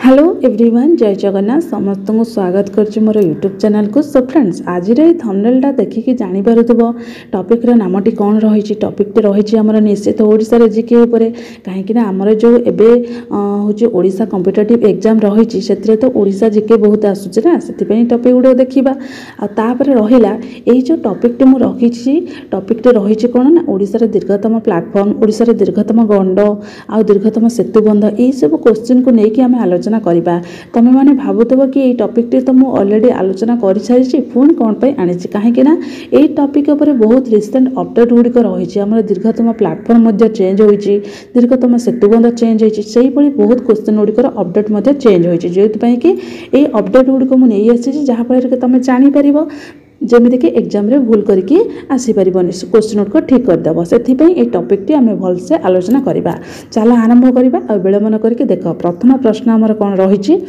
Hello everyone, जय जगन्नाथ। समस्त को स्वागत करछि मोर यूट्यूब चैनल को। सो फ्रेंड्स, आज थंबनेलटा देखिकी जानि पारुथबो टॉपिक रो नामटी कोन रहिछि। टॉपिक रहिछि हमर निश्चित ओडिसा रे जीके ऊपर, काहेकि ना हमर जो एबे होछि ओडिसा कॉम्पिटिटिव एग्जाम रहिछि सेतरे तो ओडिसा जीके बहुत आसुछि ना, सेति पई टॉपिक गुडो देखिबा। आ तापर रहिला एई जो टॉपिक मु रखिछि, टॉपिक रहिछि कोन ना ओडिसा रे दीर्घतम प्लेटफॉर्म, ओडिसा रे दीर्घतम गंड आ दीर्घतम सेतुबंध, एई सब क्वेश्चन को नेकी हम आलोचना करिबा। तमे माने भाबुतबो कि ए टॉपिक टे तो मु ऑलरेडी आलोचना करि सारिछि, पुन कोन पय आनिछि, काहेकि ना ए टॉपिक ऊपर बहुत रिसेंट अपडेट गुडिक रहिछि। हमर दीर्घतम प्लेटफॉर्म मध्ये चेंज होइछि, दीर्घतम सेतुबंध चेंज होइछि, सेही पळी बहुत क्वेश्चन गुडिक अपडेट मध्ये चेंज होइछि, जेति पय कि ए अपडेट गुडिक मु नै आछि जहा फଳରେ कि तमे जानि परिबो जमीती कि एग्जाम रे भूल करके आसी परिबनी, क्वेश्चन को ठीक कर देबो। सेथि पई ए टॉपिक टी हमें भल से आलोचना करिबा। चलो आरंभ करिबा आ विलंबन करके देखो। प्रथम प्रश्न हमर कोन रहिछि,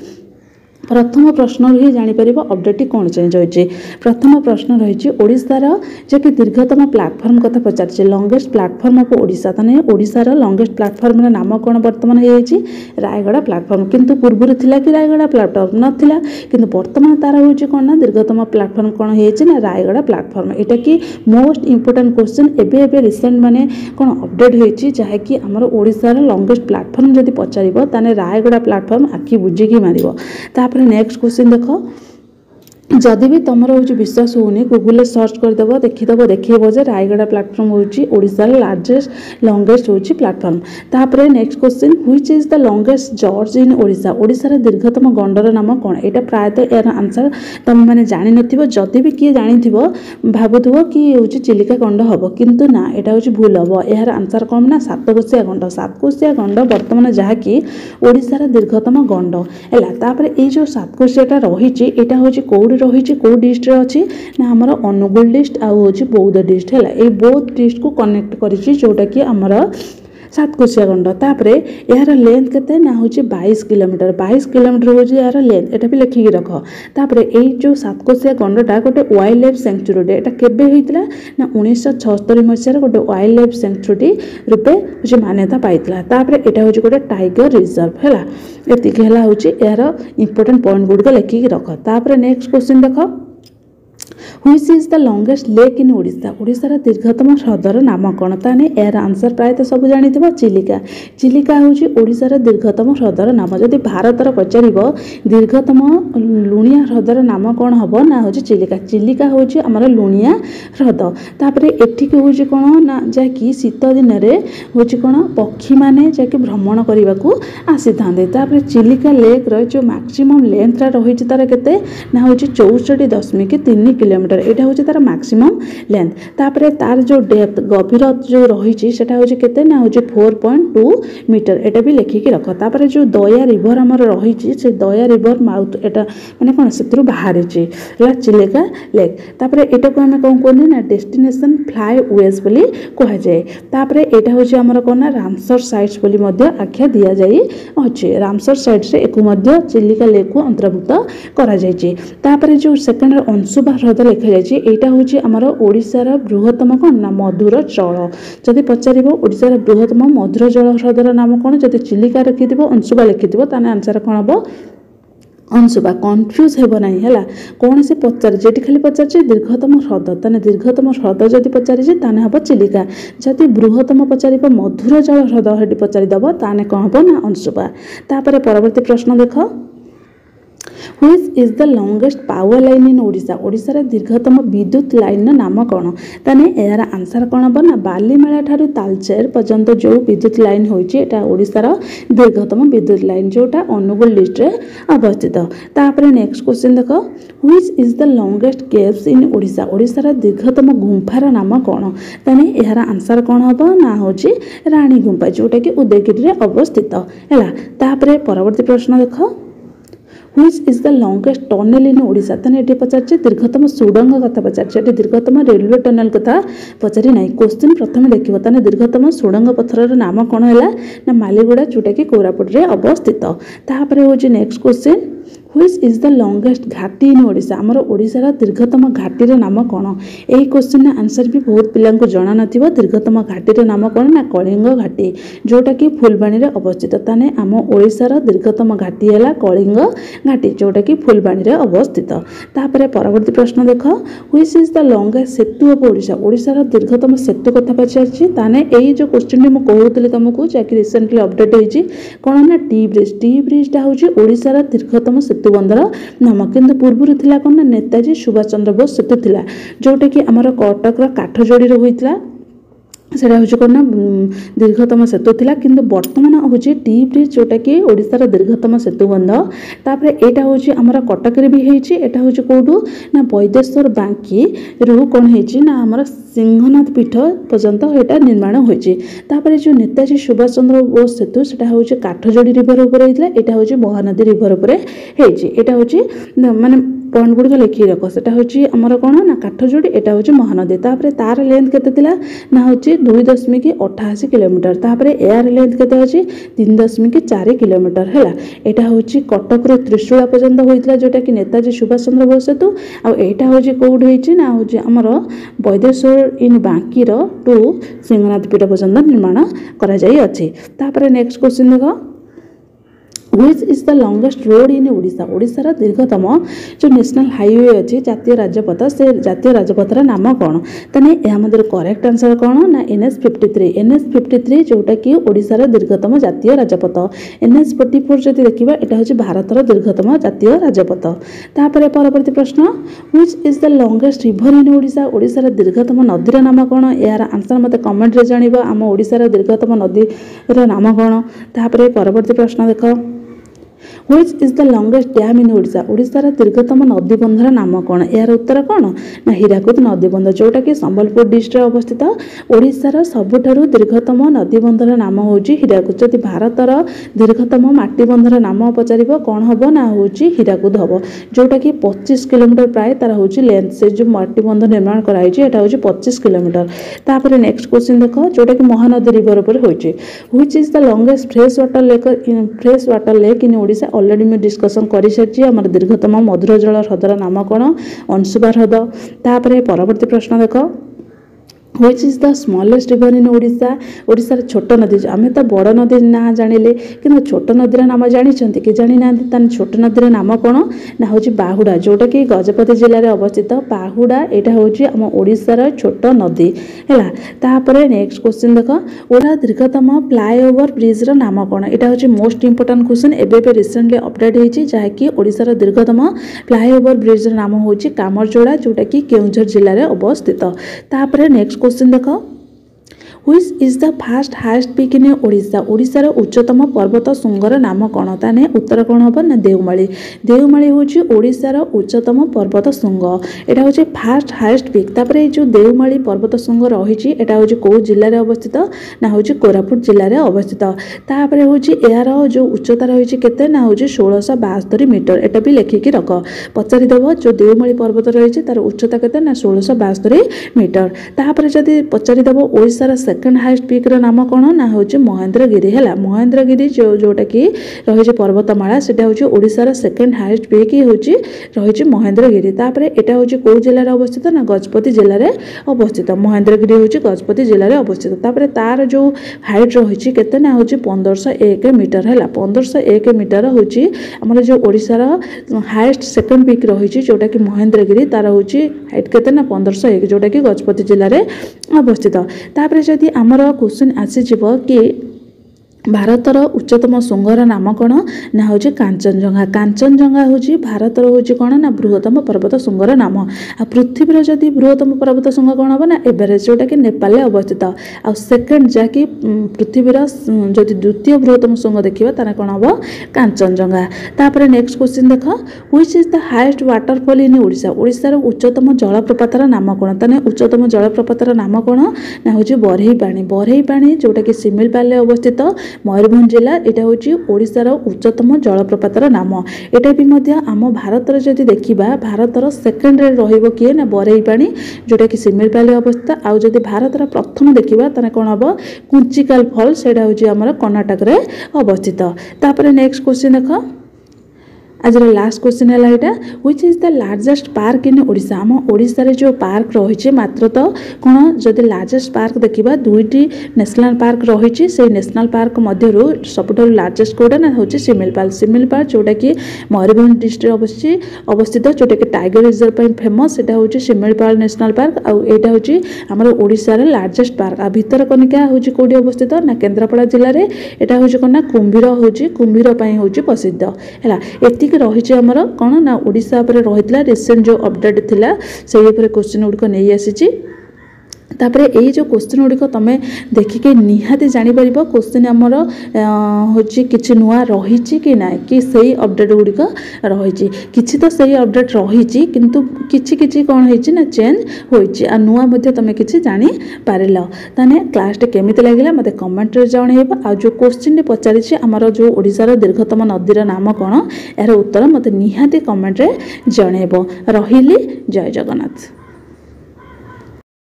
प्रथम प्रश्न ही जापर अपडेट कौन चेंज होइछि। प्रथम प्रश्न रही ओडिशार जे कि दीर्घतम प्लेटफॉर्म कथा पचार, लंगेस्ट प्लेटफॉर्म ऑफ ओडिशा, ताने ओडिशार लंगेस्ट प्लेटफॉर्म नाम कौन वर्तमान होइछि रायगड़ा प्लेटफॉर्म। किंतु पूर्व थिला कि रायगड़ा प्लेटफॉर्म नथिला, किंतु वर्तमान तार होइछि कोन ना दीर्घतम प्लेटफॉर्म कौन होइछि ना रायगड़ा प्लेटफॉर्म। एटा कि मोस्ट इंपोर्टेंट क्वेश्चन एबे रिसेंट माने कोन अपडेट होइछि, जहा कि हमर ओडिशार लंगेस्ट प्लेटफॉर्म जदि पचारिबो ताने रायगड़ा प्लेटफॉर्म आखि बुझिकी मारिबो। नेक्स्ट क्वेश्चन देखो, जदि भी तुम विश्वास होनी गूगल सर्च करदेव देखीदेव देखिए जे रायगड़ा प्लेटफॉर्म होची ओडिशार लार्जेस्ट लंगेस्ट होची प्लेटफॉर्म। तापर next question, which is the longest gorge in Odisha, ओडिशार दीर्घतम गंडर नाम कौन। एटा प्रायतः यार आंसर तुम मैंने जानी नथिबो, जदि भी किए जानिथिबो भाबुथबो कि होची चिलिका गंड हबो, किंतु ना एटा होची भूल हबो। यार आंसर कौन ना सातकोशिया गंड। सातकोशिया गंड वर्तमान जहा कि ओडिशार दीर्घतम गंड हैला। तापर ए जो सातकोशियाटा रहिछि एटा होची कोड रही कौ डिस्ट्रिक्ट अच्छी ना आमर अनुगुल डिस्ट्रिक्ट आउ बौद्ध डिस्ट्रिक्ट है। ये बौद्ध डिस्ट्रिक्ट को कनेक्ट करिछि जोटा कि आमर सातकोशिया गंड। तापर यार लेंथ केते ना होछि 22 किलोमीटर, 22 किलोमीटर होछि यार लेंथ, एटा भी लिखिकी रख। तापर एई जो सातकोशिया गंडटा गोटे वाइल्ड लाइफ सेंचुरी, एटा केबे होइतला ना 1976 मसिया गोटे वाइल्ड लाइफ सेंचुरी रूपे होछि मान्यता पाइतला। तापर एटा होछि गोटे टाइगर रिजर्व हैला। एतिक हैला होछि यार इंपोर्टेंट पॉइंट गुडको लिखिकी रख। तापर नेक्स्ट क्वेश्चन देखो, which is the longest lake in Odisha, ओडिशार दीर्घतम ह्रदर नाम कौन। ताने यार आंसर प्रायतः सब जानिथिबो चिलिका। चिलिका होछि ओडिशार दीर्घतम ह्रदर नाम। जदि भारतर पचारिबो दीर्घतम लुणिया ह्रदर नाम कौन हबो ना होछि चिलिका। चिलिका होछि हमर लुणिया ह्रद। तापर एठी के होछि कोन ना जे कि शीत दिन रे होछि कोन पक्षी माने जे कि भ्रमण करबा को आसी थांदे। तापर चिलिका लेक रो जो मैक्सिमम लेंथ रा रहिछि तार केते ना होछि 64.3 किलोमीटर, एटा होछि तार मैक्सिमम लेंथ। तापर तार जो डेप्थ गभीर जो रहिछि सेटा होछि केते ना होछि 4.2 मीटर, एटा भी लिखिकी रख। तापर जो दया रिवर हमर रहिछि से दया रिवर माउथ एटा माने कोन सेत्रु बाहरिछि ला चिलिका लेक। तापर एटा को हम कोन कोनी ना डेस्टिनेशन फ्लाई वेज बोली कहा जाय। तापर एटा होछि हमर कोन ना रामसर साइट्स बोली मध्ये आख्या दिया जाई अछि। रामसर साइट्स रे एको मध्ये चिलिका लेक को अंतर्भुक्त करा जायछि। तापर जो सेकंड अंशुबा ह्रद लिखा जायछि, एटा होछि हमर ओडिशार बृहत्तम कोन ना मधुर जल। जदि पचारिबो ओडिशार बृहत्तम मधुर जल ह्रदर नाम कोन, जदि चिलिका लिखिथिबो अंशुबा लिखिथिबो ताने आंसर कोन हबो अंशुबा। कन्फ्यूज हेबो नाही हैला। कोन से पचार जेटी खाली पचार छै दीर्घतम ह्रद, ताने दीर्घतम ह्रद जदि पचारि छै ताने हबो चिलिका। जदि बृहत्तम पचारिबो मधुर जल ह्रद हेटी पचारि दबो ताने कोन हबो ना अंशुबा। तापर परवर्ती प्रश्न देखो, which is the longest power line in Odisha, ओडिशार दीर्घतम विद्युत लाइन नाम कौन। ताने यार आंसर कौन हबो ना बालीमेला ठारू तालचेर पर्यंत जो विद्युत लाइन होइछि एटा ओडिशार दीर्घतम विद्युत लाइन जोटा अनुगुल डिस्ट्रिक्ट रे अवस्थित। तापर नेक्स्ट क्वेश्चन देखो, which is the longest caves in Odisha, ओडिशार दीर्घतम गुंफार नाम कौन। ताने यार आंसर कौन हबो ना होछि रानी गुंफा जोटा कि उदयगिरी रे अवस्थित हैला। तापर परवर्ती प्रश्न देखो, which is the longest tunnel in Odisha, ताने एटी पचारछि दीर्घतम सुडंग कथा पचारछि, एटी दीर्घतम रेलवे टनेल कथा पचारि नाही। क्वेश्चन प्रथम देखिबो ताने दीर्घतम सुडंग पथरर नाम कोन हैला ना मालीगुडा जोटा कि कोरापुट रे अवस्थित। तापर होछि next question, which is the longest ଘାଟି ଇନ୍ ଓଡ଼ିଶା ଆମର ଓଡ଼ିଶାର ଦୀର୍ଘତମ ଘାଟିର ନାମ କ'ଣ ଏହି କ୍ୱେଶ୍ଚିନ୍ର ଆନ୍ସର୍ ବି ବହୁତ ପିଲାଙ୍କୁ ଜଣା ନଥିବ ଦୀର୍ଘତମ ଘାଟିର ନାମ କ'ଣ ନା କଳିଙ୍ଗ ଘାଟି ଯେଉଁଟାକି ଫୁଲବାଣୀରେ ଅବସ୍ଥିତ ତାହେଲେ ଆମ ଓଡ଼ିଶାର ଦୀର୍ଘତମ ଘାଟି ହେଲା କଳିଙ୍ଗ ଘାଟି ଯେଉଁଟାକି ଫୁଲବାଣୀରେ ଅବସ୍ଥିତ ତାପରେ ପରବର୍ତ୍ତୀ ପ୍ରଶ୍ନ ଦେଖ which is the longest Setu of Odisha ଓଡ଼ିଶାର ଦୀର୍ଘତମ ସେତୁ କଥା ପଚାରିଛି ତାହେଲେ ଏଇ ଯେଉଁ କ୍ୱେଶ୍ଚିନ୍ଟି ମୁଁ କହୁଥିଲି ତୁମକୁ ଯାହାକି ରିସେଣ୍ଟଲି ଅପଡେଟ୍ ହେଇଛି କ'ଣ ନା ଟି ବ୍ରିଜ୍ଟା ହେଉଛି ଓଡ଼ିଶାର ଦୀର୍ଘତମ ସେତୁ ବନ୍ଧର ନାମ କିନ୍ତୁ ପୂର୍ବରୁ ଥିଲା କ'ଣ ନା ନେତାଜୀ ସୁଭାଷ ଚନ୍ଦ୍ର ବୋଷ ସେତୁ ଥିଲା ଯେଉଁଟାକି ଆମର କଟକର କାଠଯୋଡ଼ିରେ ହୋଇଥିଲା সেটা হচ্ছে কোন না দীর্ঘতম সেতু লা কিন্তু বর্তমান হচ্ছে টি ব্রিজ যেটাকি ওড়িশার দীর্ঘতম সেতু বন্ধ তারপরে এটা হচ্ছে আমার কটকরে বি হয়েছে এটা হচ্ছে কোটু না বৈদেশ্বর বাঙ্কি রু কোণ হয়েছে না আমার সিংহনাথ পীঠ পর্যন্ত এটা নির্মাণ হয়েছে তারপরে যে নেতাজী সুভাষ চন্দ্র বোস সেতু সেটা হচ্ছে কাঠযোড়ি রিভর উপরে হয়েছিল এটা হচ্ছে মহানদী রিভর উপরে হয়েছে এটা হচ্ছে মানে পয়েন্ট গুড়িক লিখি রাখ সেটা হচ্ছে আমার কোণ না কাঠযোড়ি এটা হচ্ছে মহানদী তারপরে তার লেন্থ কেতে লা না হচ্ছে 2.88 কিলোমিটার তারপরে এয়ার লেন্থ কেতে আছে 3.4 কিলোমিটার হেলা এটা হচ্ছে কটকর ত্রিশুলা পর্যন্ত হয়েছিল যেটা কি নেতাজী সুভাষ চন্দ্র বোস সেতু এইটা হচ্ছে কোড হয়েছে না হচ্ছে আমার বৈদেশ্বর ইন বাঙ্কির টু সিংহনাথ পীঠ পর্যন্ত নির্মাণ করা যাই আছে তারপরে নেক্সট কোশ্চিন দেখ which is the longest road in Odisha ওড়িশার দীর্ঘতম যে ন্যাশনাল হাইওয়ে আছে জাতীয় রাজপথ সে জাতীয় রাজপথর নাম কোণ তাহলে আমাদের করেক্ট আনসর কোণ না NH53 যেটা কি ওড়িশার দীর্ঘতম জাতীয় রাজপথ NH44 যদি দেখিবা এটা হচ্ছে ভারতের দীর্ঘতম জাতীয় রাজপথ তারপরে পরবর্তী প্রশ্ন which is the longest river in Odisha ওড়িশার দীর্ঘতম নদীর নাম কোণ এর আনসর মতে কমেন্টরে জানিব আম ওড়িশার দীর্ঘতম নদীর নাম কোণ তারপরে পরবর্তী প্রশ্ন দেখ which is the longest dam in Odisha ওড়িশার দীর্ঘতম নদীবন্ধর নাম কোণ এর উত্তর কোণ না হীরাকুদ নদীবন্ধ যেটা কি সম্বলপুর ডিস্ট্রিক্টরে অবস্থিত ওড়িশার সবুঠারু দীর্ঘতম নদীবন্ধর নাম হচ্ছে হীরাকুদ যদি ভারতর দীর্ঘতম মাটিবন্ধর নাম পচারিব কোণ হব না হচ্ছে হীরাকুদ হব যেটা কি 25 কিলোমিটার প্রায় তার হচ্ছে লেন্থ সে যে মাটিবন্ধ নির্মাণ করা হয়েছে এটা হচ্ছে 25 কিলোমিটার তারপরে নেক্সট কোশ্চিন দেখ যেটা কি মহানদী রিভর উপরে হয়েছে which is the longest fresh water lake in Odisha already मैं डिस्कसन कर सारी आम दीर्घतम मधुर जल ह्रदर नाम कौन अंशुबा ह्रद तापर परवर्ती प्रश्न देख which is the smallest river in Odisha ওড়িশার ছোট নদী আমি তো বড় নদীর না জানিলে কিন্তু ছোট নদীর নাম জানিছেন কি জানি না তাহলে ছোট নদীর নাম কোণ না হচ্ছে বাহুড়া যেটা কি গজপতি জেলার অবস্থিত বাহুড়া এটা হচ্ছে আম ওড়িশার ছোট নদী হ্যাঁ তারপরে নেক্সট কোশ্চিন দেখ ওড়া দীর্ঘতম ফ্লাইওভার ব্রিজর নাম কোণ এটা হচ্ছে মোস্ট ইম্পর্টাট কোশ্চিন এবে রিসেন্টলি অপডেট হয়েছে যা কি ওড়িশার দীর্ঘতম ফ্লাইওভার ব্রিজর নাম হচ্ছে কামরজোড়া যেটা কি কেউঝর জেলার অবস্থিত তারপরে নেক্সট কোশ্চিন দেখ which is the first highest peak in Odisha ওড়িশার উচ্চতম পর্বত শৃঙ্গর নাম কোণ তাহলে উত্তর কোণ হব না দেওমালী দেওমালী হচ্ছে ওড়িশার উচ্চতম পর্বত শৃঙ্গ এটা হচ্ছে ফার্স্ট হাইয়েস্ট পিক তারপরে এই যে দেওমালী পর্বত শৃঙ্গ রয়েছে এটা হচ্ছে কেউ জেলার অবস্থিত না হচ্ছে কোরাপুট জেলার অবস্থিত তারপরে হচ্ছে এর যে উচ্চতা রয়েছে কেতে না হচ্ছে 1672 মিটার এটা বি লেখিকি রখ পচারিদেব যে দেওমালী পর্বত রয়েছে তার উচ্চতা কেতে না 1672 মিটার তারপরে যদি পচারিদেব ওড়িশার সেকেন্ড হাইয়েস্ট পিক্র নাম কোণ না হচ্ছে মহেন্দ্রগিরি হল মহেন্দ্রগিরি যেটা কি রয়েছে পর্বতমালা সেটা হচ্ছে ওড়িশার সেকেন্ড হাইয়েস্ট পিক হচ্ছে রয়েছে মহেন্দ্রগিরি তারপরে এটা হচ্ছে কেউ জেলার অবস্থিত না গজপতি জেলার অবস্থিত মহেন্দ্রগিরি হচ্ছে গজপতি জেলার অবস্থিত তারপরে তার যে হাইট রয়েছে কেতে না হচ্ছে 1501 মিটার হল 1501 মিটার হচ্ছে আমার যে ওড়িশার হাইয়েস্ট সেকেন্ড পিক রয়েছে যেটা কি মহেন্দ্রগিরি তার হচ্ছে হাইট কেতে না 1501 যেটা কি গজপতি জেলার অবস্থিত তারপরে যদি আমার কোশ্চিন আসিଯିବ କି ଭାରତର ଉଚ୍ଚତମ ଶୃଙ୍ଗର ନାମ କ'ଣ ନା ହେଉଛି କାଞ୍ଚନଜଙ୍ଘା କାଞ୍ଚନଜଙ୍ଘା ହେଉଛି ଭାରତର ହେଉଛି କ'ଣ ନା ବୃହତ୍ତମ ପର୍ବତ ଶୃଙ୍ଗର ନାମ ଆଉ ପୃଥିବୀର ଯଦି ବୃହତ୍ତମ ପର୍ବତ ଶୃଙ୍ଗ କ'ଣ ହେବ ନା ଏଭରେଷ୍ଟ ଯେଉଁଟାକି ନେପାଳରେ ଅବସ୍ଥିତ ଆଉ ସେକେଣ୍ଡ ଯାହାକି ପୃଥିବୀର ଯଦି ଦ୍ୱିତୀୟ ବୃହତ୍ତମ ଶୃଙ୍ଗ ଦେଖିବା ତାହେଲେ କ'ଣ ହେବ କାଞ୍ଚନଜଙ୍ଘା ତାପରେ ନେକ୍ସଟ କ୍ୱେଶ୍ଚିନ୍ ଦେଖ which is the highest waterfall in Odisha ଓଡ଼ିଶାର ଉଚ୍ଚତମ ଜଳପ୍ରପାତର ନାମ କ'ଣ ତାହେଲେ ଉଚ୍ଚତମ ଜଳପ୍ରପାତର ନାମ କ'ଣ ନା ହେଉଛି ବରେହି ପାଣି ଯେଉଁଟାକି ଶିମିଳିପାଳରେ ଅବସ୍ଥିତ ମୟୂରଭଞ୍ଜ ଜିଲ୍ଲା এটা হচ্ছে ওড়িশার উচ্চতম জলপ্রপাতর নাম এটা বি মধ্যে আম ভারতর যদি দেখিবা ভারতর সেকেন্ডরে রহিব কিয়ে না বরেইপাণি যেটা কি শিমিଳିପାଳରେ অবস্থিত আউ যদি ভারতর প্রথম দেখিবা তাহলে কোণ হব কুঞ্চিকাল ফল সেটা হচ্ছে আমার কর্ণাটকরে অবস্থিত তারপরে নেক্সট কোশ্চিন দেখ आज लास्ट क्वेश्चन है यहाँ which is the largest park इन ओडिशा आम ओडिशा रे जो पार्क रही मात्र तो कौन जदि लार्जेस्ट पार्क देखा दुईटी नेशनल पार्क रही से नेशनल पार्क मध्य सबुठ लार्जेस्ट कौटा ना हूँ सिमिलपाल जोटा कि मयूरभंज डिस्ट्रिक्ट अवस्थित जोटा कि टाइगर रिजर्व फेमस सेटा हूँ सिमिलपाल नेशनल पार्क आईटा हूँ आमर ओडिशार लार्जेस्ट पार्क आ भितरकनिका हूँ कौटी अवस्थित ना केन्द्रापड़ा जिले में यहाँ हूँ कौन ना कुंभीर हूँ कुंभीर हूँ प्रसिद्ध है एतिक रही आमर कौन ना ओडिशा रही रिसेंट जो अपडेट थिला से क्वेश्चन गुड़िक नहीं आसी तापर यही जो क्वेश्चन गुड़िक तुम देखिके निहाती जापर क्वेश्चन आमर हूँ कि नुआ रही कि ना कि सही अपडेट गुड़िक रही कि तो सही अपडेट रही किंतु किछि कौन है चेंज हो नुआ तुम कि जापर ताने क्लास केमी लगे मत कमेंट जन आ जो क्वेश्चन पचारि आमर जो ओडिशार दीर्घतम नदीर नाम कौन यार उत्तर मत निहाती कमेंट जन रही जय जगन्नाथ।